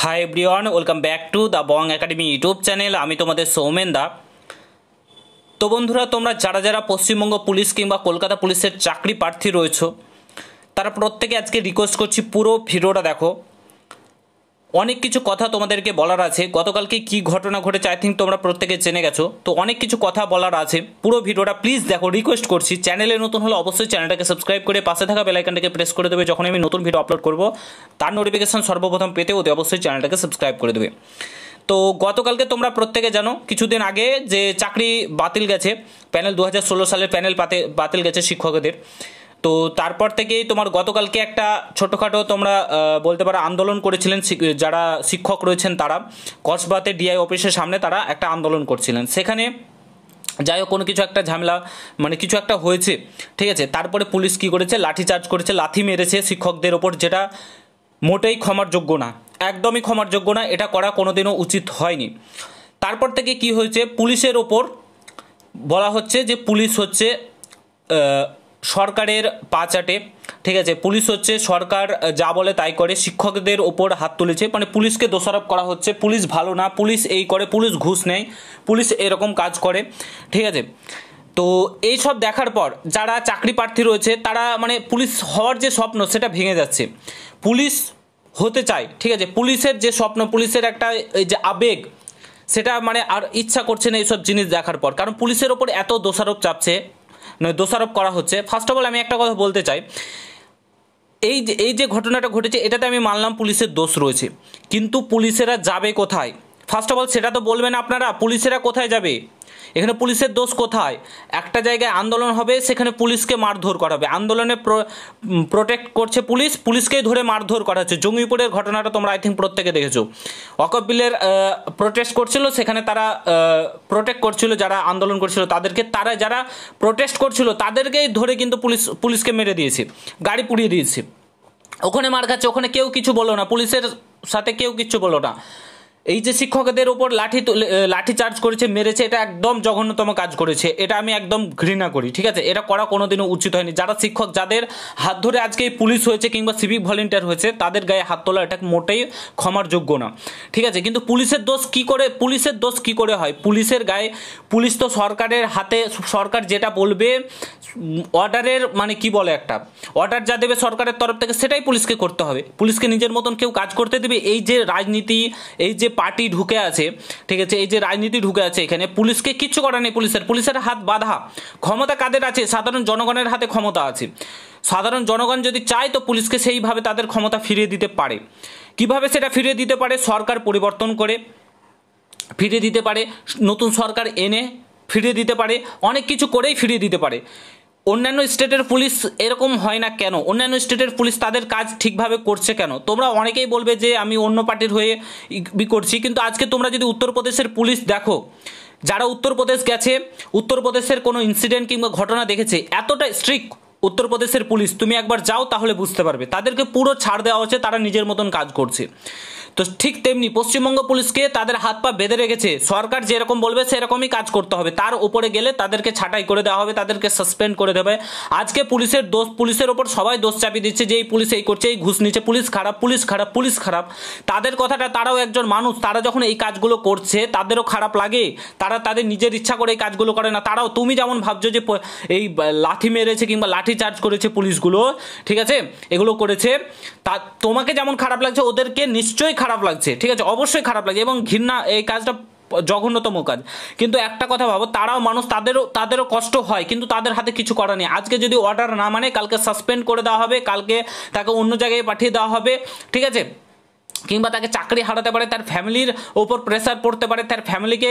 Hi everyone, welcome back to the Bong academy YouTube channel. আমি তোমাদের সৌমেন দা। তো বন্ধুরা, তোমরা যারা যারা পশ্চিমবঙ্গ পুলিশ কিংবা কলকাতা পুলিশের চাকরি প্রার্থী রয়েছো, তারা প্রত্যেকে আজকে রিকোয়েস্ট করছি পুরো ভিডিওটা দেখো। অনেক কিছু কথা তোমাদেরকে বলার আছে। গতকালকে কি ঘটনা ঘটেছে আই থিঙ্ক তোমরা প্রত্যেকে জেনে গেছো। তো অনেক কিছু কথা বলার আছে, পুরো ভিডিওটা প্লিজ দেখো, রিকোয়েস্ট করছি। চ্যানেলে নতুন হলে অবশ্যই চ্যানেলটাকে সাবস্ক্রাইব করে পাশে থাকা বেল আইকনটাকে প্রেস করে দেবে। যখন আমি নতুন ভিডিও আপলোড করব তার নোটিফিকেশন সর্বপ্রথম পেতে হতে অবশ্যই চ্যানেলটাকে সাবস্ক্রাইব করে দেবে। তো গতকালকে তোমরা প্রত্যেকে জানো কিছুদিন আগে যে চাকরি বাতিল গেছে, প্যানেল 2016 সালের প্যানেল বাতিল গেছে শিক্ষকদের। তো তারপর থেকেই তোমার গতকালকে একটা ছোটোখাটো তোমরা বলতে পারো আন্দোলন করেছিলেন, যারা শিক্ষক রয়েছেন তারা কসবাতে ডিআই অফিসের সামনে তারা একটা আন্দোলন করছিলেন। সেখানে যাই হোক কোনো কিছু একটা ঝামেলা মানে কিছু একটা হয়েছে, ঠিক আছে। তারপরে পুলিশ কী করেছে, লাঠিচার্জ করেছে, লাথি মেরেছে শিক্ষকদের ওপর, যেটা মোটেই ক্ষমার যোগ্য না, একদমই ক্ষমার যোগ্য না। এটা করা কোনোদিনও উচিত হয়নি। তারপর থেকে কি হয়েছে, পুলিশের ওপর বলা হচ্ছে যে পুলিশ হচ্ছে সরকারের পা চাটে, ঠিক আছে। পুলিশ হচ্ছে সরকার যা বলে তাই করে, শিক্ষকদের ওপর হাত তুলেছে, মানে পুলিশকে দোষারোপ করা হচ্ছে পুলিশ ভালো না, পুলিশ এই করে, পুলিশ ঘুষ নেয়, পুলিশ এরকম কাজ করে, ঠিক আছে। তো এই সব দেখার পর যারা চাকরি প্রার্থী রয়েছে তারা মানে পুলিশ হওয়ার যে স্বপ্ন সেটা ভেঙে যাচ্ছে। পুলিশ হতে চায়, ঠিক আছে, পুলিশের যে স্বপ্ন, পুলিশের একটা এই যে আবেগ, সেটা মানে আর ইচ্ছা করছে না এইসব জিনিস দেখার পর, কারণ পুলিশের ওপর এত দোষারোপ চাপছে, দোষারোপ করা হচ্ছে। ফার্স্ট অফ অল আমি একটা কথা বলতে চাই, এই যে ঘটনাটা ঘটেছে এটাতে আমি মানলাম পুলিশের দোষ রয়েছে, কিন্তু পুলিশেরা যাবে কোথায়? ফার্স্ট অফ অল সেটা তো বলবেন আপনারা, পুলিশেরা কোথায় যাবে? এখানে পুলিশের দোষ কোথায়? একটা জায়গায় আন্দোলন হবে, সেখানে পুলিশকে মারধর করা হবে, আন্দোলনে প্রোটেক্ট করছে পুলিশ, পুলিশকেই ধরে মারধর করা হচ্ছে। জঙ্গিপুরের ঘটনাটা তোমরা আই থিঙ্ক প্রত্যেকে দেখেছো। ওয়াকফ বিলের প্রোটেস্ট করছিল, সেখানে তারা প্রোটেক্ট করছিল, যারা আন্দোলন করছিল তাদেরকে, তারা যারা প্রোটেস্ট করছিল তাদেরকেই ধরে কিন্তু পুলিশকে মেরে দিয়েছে, গাড়ি পুড়িয়ে দিয়েছে। ওখানে মার খাচ্ছে, ওখানে কেউ কিছু বলো না, পুলিশের সাথে কেউ কিছু বলো না। এই যে শিক্ষকদের ওপর লাঠি চার্জ করেছে, মেরেছে, এটা একদম জঘন্যতম কাজ করেছে, এটা আমি একদম ঘৃণা করি, ঠিক আছে। এটা করা কোনোদিনও উচিত হয়নি। যারা শিক্ষক, যাদের হাত ধরে আজকে এই পুলিশ হয়েছে কিংবা সিভিক ভলেন্টিয়ার হয়েছে, তাদের গায়ে হাত তোলা এটা মোটেই ক্ষমার যোগ্য না, ঠিক আছে। কিন্তু পুলিশের দোষ কি করে হয়? পুলিশের গায়ে, পুলিশ তো সরকারের হাতে, সরকার যেটা বলবে অর্ডারের মানে কি বলে, একটা অর্ডার যা দেবে সরকারের তরফ থেকে সেটাই পুলিশকে করতে হবে। পুলিশকে নিজের মতন কেউ কাজ করতে দেবে? এই যে রাজনীতি, এই যে পার্টি ঢুকে আছে, ঠিক আছে, এই যে রাজনীতি ঢুকে আছে এখানে, পুলিশকে কিচ্ছু করার নেই। পুলিশের হাত বাঁধা। ক্ষমতা কাদের আছে? সাধারণ জনগণের হাতে ক্ষমতা আছে। সাধারণ জনগণ যদি চায় তো পুলিশকে সেইভাবে তাদের ক্ষমতা ফিরিয়ে দিতে পারে। কিভাবে সেটা ফিরিয়ে দিতে পারে? সরকার পরিবর্তন করে ফিরিয়ে দিতে পারে, নতুন সরকার এনে ফিরিয়ে দিতে পারে, অনেক কিছু করেই ফিরিয়ে দিতে পারে। অন্যান্য স্টেটের পুলিশ এরকম হয় না কেন? অন্যান্য স্টেটের পুলিশ তাদের কাজ ঠিকভাবে করছে কেন? তোমরা অনেকেই বলবে যে আমি অন্য পার্টির হয়ে করছি, কিন্তু আজকে তোমরা যদি উত্তরপ্রদেশের পুলিশ দেখো, যারা উত্তরপ্রদেশ গেছে, উত্তরপ্রদেশের কোনো ইনসিডেন্ট কিংবা ঘটনা দেখেছে, এতটা স্ট্রিক্ট উত্তরপ্রদেশের পুলিশ, তুমি একবার যাও তাহলে বুঝতে পারবে। তাদেরকে পুরো ছাড় দেওয়া হচ্ছে, তারা নিজের মতন কাজ করছে। তো ঠিক তেমনি পশ্চিমবঙ্গ পুলিশকে তাদের হাত পা বেঁধে রেখেছে, সরকার যেরকম বলবে সেরকমই কাজ করতে হবে, তার উপরে গেলে তাদেরকে ছাঁটাই করে দেওয়া হবে, তাদেরকে সাসপেন্ড করে দেবে। আজকে পুলিশের দোষ, পুলিশের ওপর সবাই দোষ চাপিয়ে দিচ্ছে যে এই পুলিশ এই করছে, এই ঘুষ নিচ্ছে, পুলিশ খারাপ, পুলিশ খারাপ, পুলিশ খারাপ। তাদের কথাটা, তারাও একজন মানুষ, তারা যখন এই কাজগুলো করছে তাদেরও খারাপ লাগে, তারা তাদের নিজের ইচ্ছা করে এই কাজগুলো করে না। তারাও, তুমি যেমন ভাবছো যে এই লাথি মেরেছে কিংবা লাঠি চার্জ করেছে পুলিশগুলো, ঠিক আছে, এগুলো করেছে, তা তোমাকে যেমন খারাপ লাগছে ওদেরকে নিশ্চয়ই খারাপ লাগছে, ঠিক আছে, অবশ্যই খারাপ লাগছে এবং ঘৃণা, এই কাজটা জঘন্যতম কাজ। কিন্তু একটা কথা ভাবো, তারাও মানুষ, তাদেরও কষ্ট হয়, কিন্তু তাদের হাতে কিছু করা নেই। আজকে যদি অর্ডার না মানে কালকে সাসপেন্ড করে দেওয়া হবে, কালকে তাকে অন্য জায়গায় পাঠিয়ে দেওয়া হবে, ঠিক আছে, কিংবা তাকে চাকরি হারাতে পারে, তার ফ্যামিলির ওপর প্রেসার পড়তে পারে, তার ফ্যামিলিকে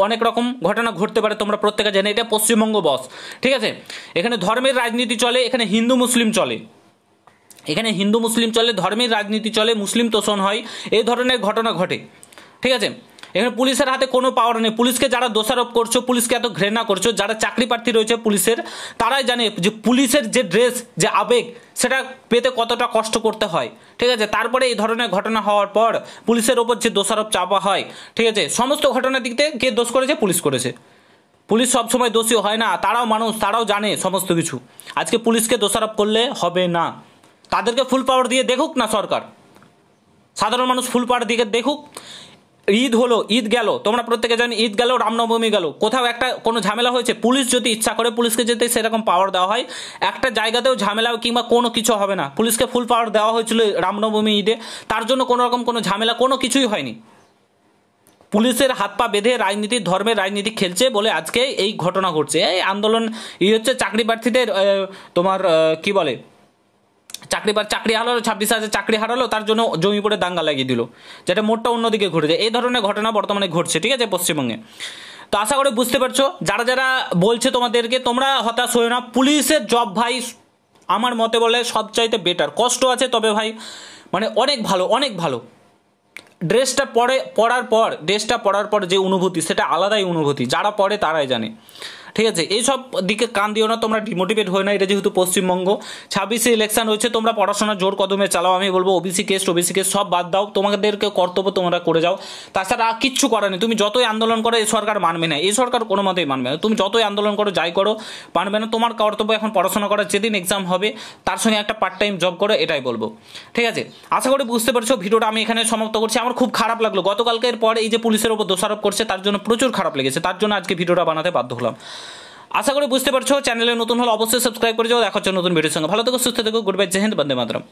অনেক রকম ঘটনা ঘটতে পারে। তোমরা প্রত্যেকে জানো এটা পশ্চিমবঙ্গ বস, ঠিক আছে। এখানে ধর্মের রাজনীতি চলে, এখানে হিন্দু মুসলিম চলে, এখানে হিন্দু মুসলিম চলে, ধর্মের রাজনীতি চলে, মুসলিম তোষণ হয়, এই ধরনের ঘটনা ঘটে, ঠিক আছে। এখানে পুলিশের হাতে কোনো পাওয়ার নেই। পুলিশকে যারা দোষারোপ করছো, পুলিশকে এত ঘৃণা করছো, যারা চাকরি প্রার্থী রয়েছে পুলিশের, তারাই জানে যে পুলিশের যে ড্রেস, যে আবেগ, সেটা পেতে কতটা কষ্ট করতে হয়, ঠিক আছে। তারপরে এই ধরনের ঘটনা হওয়ার পর পুলিশের ওপর যে দোষারোপ চাপা হয়, ঠিক আছে, সমস্ত ঘটনার দিক থেকে কে দোষ করেছে? পুলিশ করেছে। পুলিশ সবসময় দোষী হয় না, তারাও মানুষ, তারাও জানে সমস্ত কিছু। আজকে পুলিশকে দোষারোপ করলে হবে না, তাদেরকে ফুল পাওয়ার দিয়ে দেখুক না সরকার। সাধারণ মানুষ ফুল পাড় দিকে দেখুক। ঈদ হলো, ঈদ গেল, তোমরা প্রত্যেকে জানি ঈদ গেল, রামনবমী গেল, কোথাও একটা কোনো ঝামেলা হয়েছে, পুলিশ যদি ইচ্ছা করে, পুলিশকে যদি সেরকম পাওয়ার দেওয়া হয়, একটা জায়গাতেও ঝামেলা কিংবা কোনো কিছু হবে না। পুলিশকে ফুল পাওয়ার দেওয়া হয়েছিল রামনবমী ঈদে, তার জন্য কোনো রকম কোনো ঝামেলা কোনো কিছুই হয়নি। পুলিশের হাত পা বেঁধে রাজনীতি, ধর্মের রাজনীতি খেলছে বলে আজকে এই ঘটনা ঘটছে। এই আন্দোলন হচ্ছে চাকরি প্রার্থীদের তোমার কি বলে, চাকরি হারালো, 26,000 চাকরি হারালো, তার জন্য জমিপুরে দাঙ্গা লাগিয়ে দিল, যেটা মোটটা অন্যদিকে ঘটেছে। এই ধরনের ঘটনা বর্তমানে ঘটছে, ঠিক আছে, পশ্চিমবঙ্গে। তো আশা করি বুঝতে পারছো, যারা যারা বলছে তোমাদেরকে, তোমরা হতাশ হয়ে না। পুলিশের জব ভাই আমার মতে বলে সবচাইতে বেটার। কষ্ট আছে তবে ভাই মানে অনেক ভালো, অনেক ভালো। ড্রেসটা পরার পর যে অনুভূতি, সেটা আলাদাই অনুভূতি, যারা পড়ে তারাই জানে, ঠিক আছে। এইসব দিকে কান দিও না, তোমরা ডিমোটিভেট হয়ে না। এটা যেহেতু পশ্চিমবঙ্গ, 26-এ ইলেকশন হয়েছে, তোমরা পড়াশোনা জোর কদমে চালাও। আমি বলবো ওবিসি কেস সব বাদ দাও, তোমাদেরকে কর্তব্য তোমরা করে যাও। তাছাড়া কিচ্ছু করার নেই। তুমি যতই আন্দোলন করো এই সরকার মানবে না, এই সরকার কোনো মতেই মানবে না। তুমি যতই আন্দোলন করো, যাই করো, মানবে না। তোমার কর্তব্য এখন পড়াশোনা করার, যেদিন এক্সাম হবে তার সঙ্গে একটা পার্ট টাইম জব করো, এটাই বলবো, ঠিক আছে। আশা করি বুঝতে পারছো। ভিডিওটা আমি এখানে সমাপ্ত করছি। আমার খুব খারাপ লাগলো গতকালকের পর এই যে পুলিশের ওপর দোষারোপ করছে, তার জন্য প্রচুর খারাপ লেগেছে, তার জন্য আজকে ভিডিওটা বানাতে বাধ্য হলাম। আশা করি বুঝতে পারছো। চ্যানেলে নতুন হলে অবশ্যই সাবস্ক্রাইব করে যাও। দেখা হচ্ছে নতুন ভিডিওর সঙ্গে। ভালো থেকো, সুস্থ থেকো। গুড বাই, জয় হিন্দ, বন্দে মাতরম।